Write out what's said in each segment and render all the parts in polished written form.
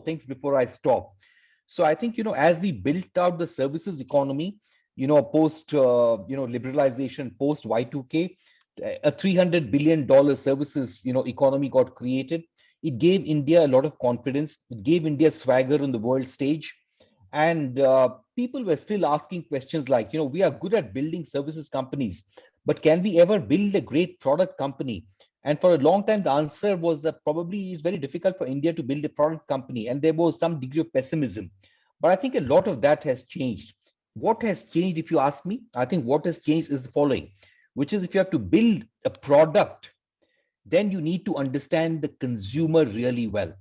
things before I stop. So I think, as we built out the services economy, post, liberalization, post Y2K, a $300 billion services, economy got created. It gave India a lot of confidence. It gave India swagger on the world stage. And people were still asking questions like, we are good at building services companies, but can we ever build a great product company? And for a long time, the answer was that probably it's very difficult for India to build a product company. And there was some degree of pessimism. But I think a lot of that has changed. What has changed, if you ask me? I think what has changed is the following, which is if you have to build a product, then you need to understand the consumer really well.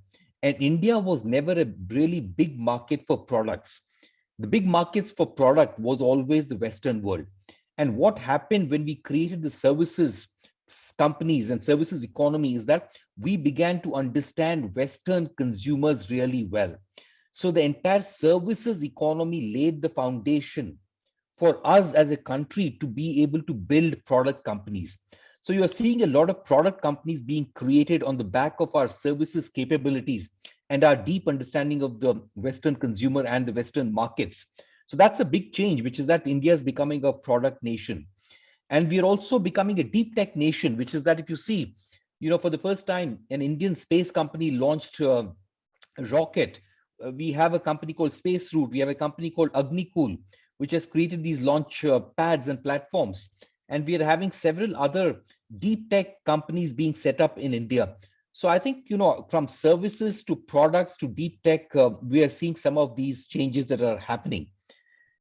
And India was never a really big market for products. The big markets for product was always the Western world. And what happened when we created the services companies and services economy is that we began to understand Western consumers really well. So the entire services economy laid the foundation for us as a country to be able to build product companies. So you're seeing a lot of product companies being created on the back of our services capabilities and our deep understanding of the Western consumer and the Western markets. So that's a big change, which is that India is becoming a product nation. And we are also becoming a deep tech nation, which is that if you see, for the first time, an Indian space company launched a rocket. We have a company called Spaceroot. We have a company called Agnikool, which has created these launch pads and platforms. And we are having several other deep tech companies being set up in India. So I think, from services to products to deep tech, we are seeing some of these changes that are happening.